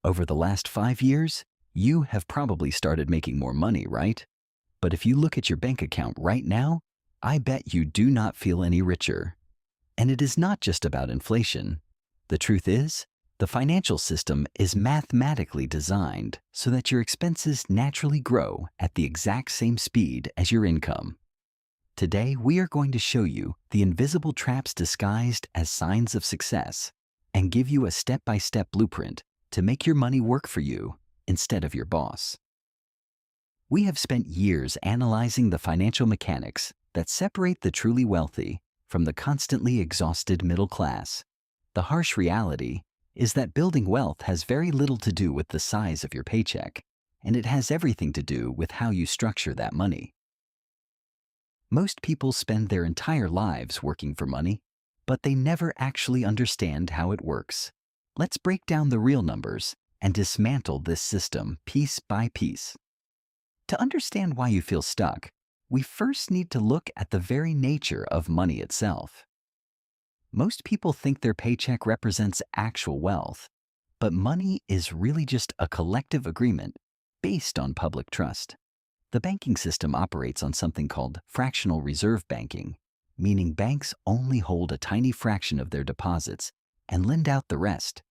Over the last 5 years, you have probably started making more money, right? But if you look at your bank account right now, I bet you do not feel any richer. And it is not just about inflation. The truth is, the financial system is mathematically designed so that your expenses naturally grow at the exact same speed as your income. Today, we are going to show you the invisible traps disguised as signs of success and give you a step-by-step blueprint to make your money work for you instead of your boss. We have spent years analyzing the financial mechanics that separate the truly wealthy from the constantly exhausted middle class. The harsh reality is that building wealth has very little to do with the size of your paycheck, and it has everything to do with how you structure that money. Most people spend their entire lives working for money, but they never actually understand how it works. Let's break down the real numbers and dismantle this system piece by piece. To understand why you feel stuck, we first need to look at the very nature of money itself. Most people think their paycheck represents actual wealth, but money is really just a collective agreement based on public trust. The banking system operates on something called fractional reserve banking, meaning banks only hold a tiny fraction of their deposits and lend out the rest.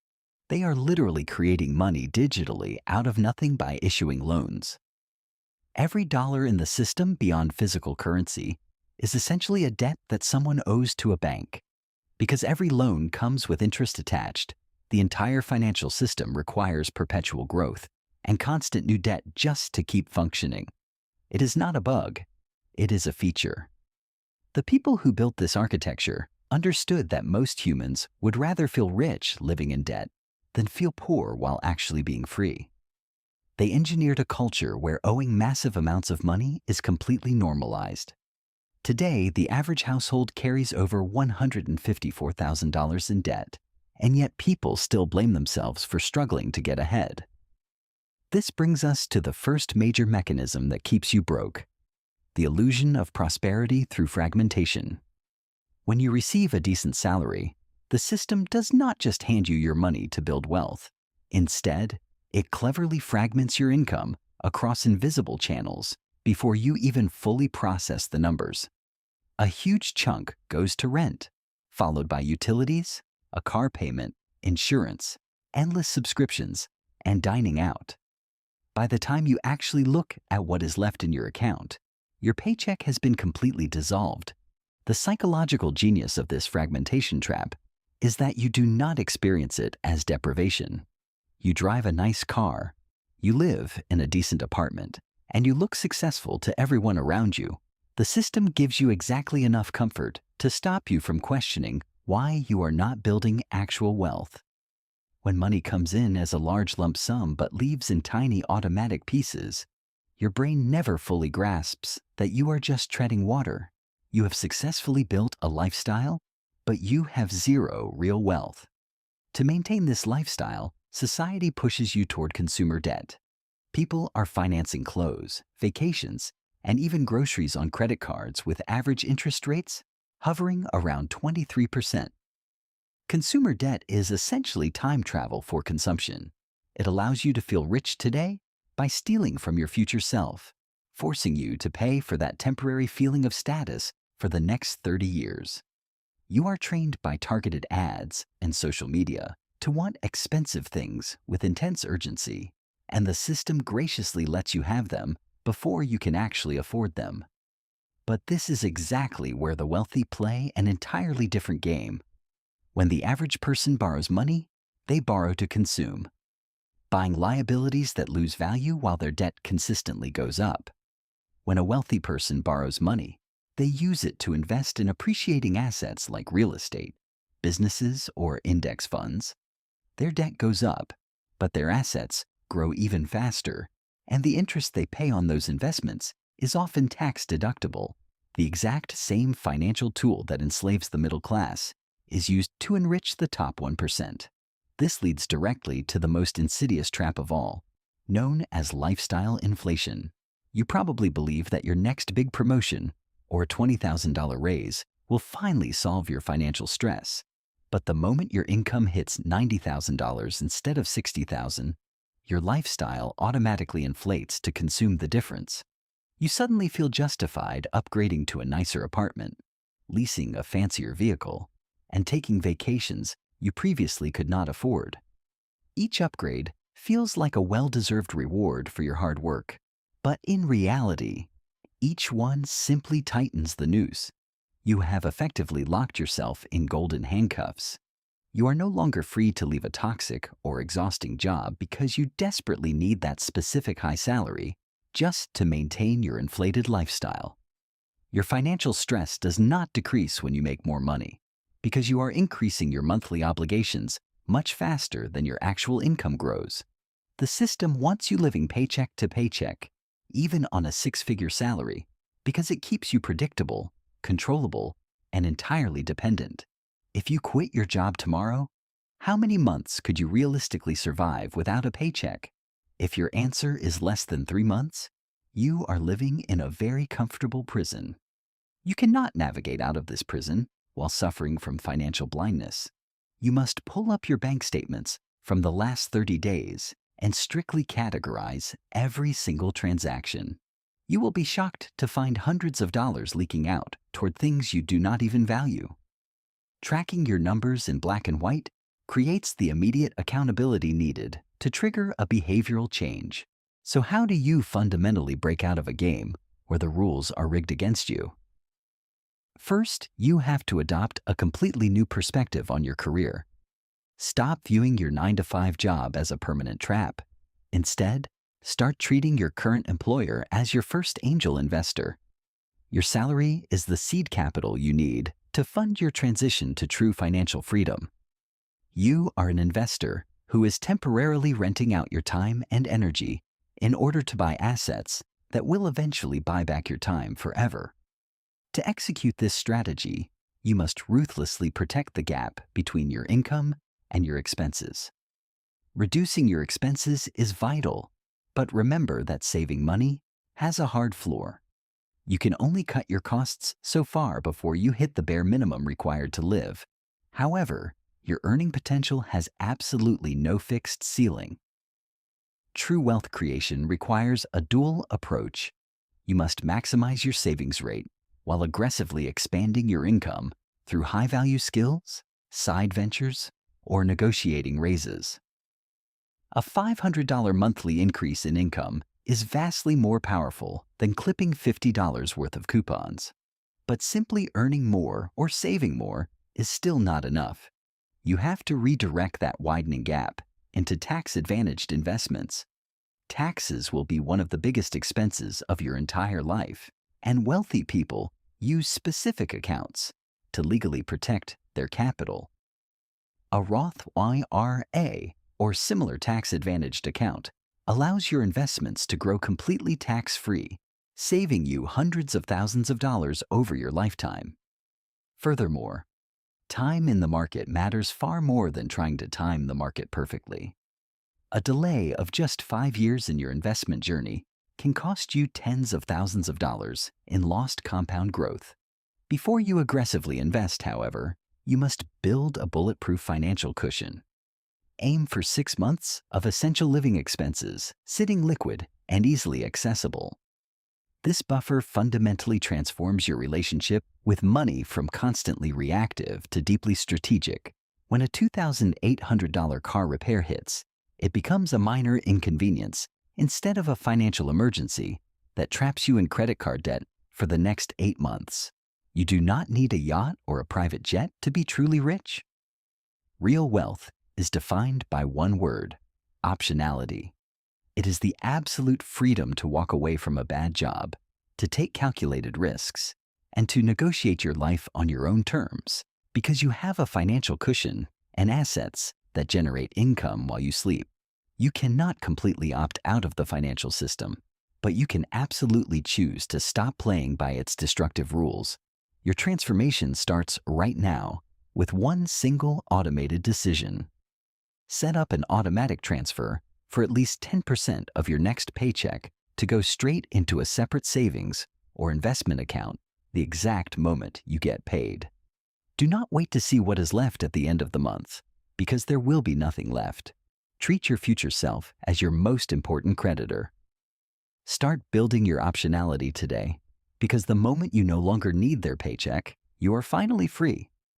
They are literally creating money digitally out of nothing by issuing loans. Every dollar in the system beyond physical currency is essentially a debt that someone owes to a bank. Because every loan comes with interest attached, the entire financial system requires perpetual growth and constant new debt just to keep functioning. It is not a bug, it is a feature. The people who built this architecture understood that most humans would rather feel rich living in debt than feel poor while actually being free. They engineered a culture where owing massive amounts of money is completely normalized. Today, the average household carries over $154,000 in debt, and yet people still blame themselves for struggling to get ahead. This brings us to the first major mechanism that keeps you broke: the illusion of prosperity through fragmentation. When you receive a decent salary, the system does not just hand you your money to build wealth. Instead, it cleverly fragments your income across invisible channels before you even fully process the numbers. A huge chunk goes to rent, followed by utilities, a car payment, insurance, endless subscriptions, and dining out. By the time you actually look at what is left in your account, your paycheck has been completely dissolved. The psychological genius of this fragmentation trap is that you do not experience it as deprivation. You drive a nice car, you live in a decent apartment, and you look successful to everyone around you. The system gives you exactly enough comfort to stop you from questioning why you are not building actual wealth. When money comes in as a large lump sum but leaves in tiny automatic pieces, your brain never fully grasps that you are just treading water. You have successfully built a lifestyle, but you have zero real wealth. To maintain this lifestyle, society pushes you toward consumer debt. People are financing clothes, vacations, and even groceries on credit cards with average interest rates hovering around 23%. Consumer debt is essentially time travel for consumption. It allows you to feel rich today by stealing from your future self, forcing you to pay for that temporary feeling of status for the next 30 years. You are trained by targeted ads and social media to want expensive things with intense urgency, and the system graciously lets you have them before you can actually afford them. But this is exactly where the wealthy play an entirely different game. When the average person borrows money, they borrow to consume, buying liabilities that lose value while their debt consistently goes up. When a wealthy person borrows money, they use it to invest in appreciating assets like real estate, businesses, or index funds. Their debt goes up, but their assets grow even faster, and the interest they pay on those investments is often tax deductible. The exact same financial tool that enslaves the middle class is used to enrich the top 1%. This leads directly to the most insidious trap of all, known as lifestyle inflation. You probably believe that your next big promotion or a $20,000 raise will finally solve your financial stress. But the moment your income hits $90,000 instead of $60,000, your lifestyle automatically inflates to consume the difference. You suddenly feel justified upgrading to a nicer apartment, leasing a fancier vehicle, and taking vacations you previously could not afford. Each upgrade feels like a well-deserved reward for your hard work, but in reality, each one simply tightens the noose. You have effectively locked yourself in golden handcuffs. You are no longer free to leave a toxic or exhausting job because you desperately need that specific high salary just to maintain your inflated lifestyle. Your financial stress does not decrease when you make more money because you are increasing your monthly obligations much faster than your actual income grows. The system wants you living paycheck to paycheck, even on a six-figure salary, because it keeps you predictable, controllable, and entirely dependent. If you quit your job tomorrow, how many months could you realistically survive without a paycheck? If your answer is less than 3 months, you are living in a very comfortable prison. You cannot navigate out of this prison while suffering from financial blindness. You must pull up your bank statements from the last 30 days and strictly categorize every single transaction. You will be shocked to find hundreds of dollars leaking out toward things you do not even value. Tracking your numbers in black and white creates the immediate accountability needed to trigger a behavioral change. So how do you fundamentally break out of a game where the rules are rigged against you? First, you have to adopt a completely new perspective on your career. Stop viewing your 9-to-5 job as a permanent trap. Instead, start treating your current employer as your first angel investor. Your salary is the seed capital you need to fund your transition to true financial freedom. You are an investor who is temporarily renting out your time and energy in order to buy assets that will eventually buy back your time forever. To execute this strategy, you must ruthlessly protect the gap between your income and your expenses. Reducing your expenses is vital, but remember that saving money has a hard floor. You can only cut your costs so far before you hit the bare minimum required to live. However, your earning potential has absolutely no fixed ceiling. True wealth creation requires a dual approach. You must maximize your savings rate while aggressively expanding your income through high-value skills, side ventures, or negotiating raises. A $500 monthly increase in income is vastly more powerful than clipping $50 worth of coupons. But simply earning more or saving more is still not enough. You have to redirect that widening gap into tax-advantaged investments. Taxes will be one of the biggest expenses of your entire life, and wealthy people use specific accounts to legally protect their capital. A Roth IRA or similar tax-advantaged account allows your investments to grow completely tax-free, saving you hundreds of thousands of dollars over your lifetime. Furthermore, time in the market matters far more than trying to time the market perfectly. A delay of just 5 years in your investment journey can cost you tens of thousands of dollars in lost compound growth. Before you aggressively invest, however, you must build a bulletproof financial cushion. Aim for 6 months of essential living expenses, sitting liquid and easily accessible. This buffer fundamentally transforms your relationship with money from constantly reactive to deeply strategic. When a $2,800 car repair hits, it becomes a minor inconvenience instead of a financial emergency that traps you in credit card debt for the next 8 months. You do not need a yacht or a private jet to be truly rich. Real wealth is defined by one word: optionality. It is the absolute freedom to walk away from a bad job, to take calculated risks, and to negotiate your life on your own terms because you have a financial cushion and assets that generate income while you sleep. You cannot completely opt out of the financial system, but you can absolutely choose to stop playing by its destructive rules. Your transformation starts right now with one single automated decision. Set up an automatic transfer for at least 10% of your next paycheck to go straight into a separate savings or investment account the exact moment you get paid. Do not wait to see what is left at the end of the month, because there will be nothing left. Treat your future self as your most important creditor. Start building your optionality today, because the moment you no longer need their paycheck, you are finally free.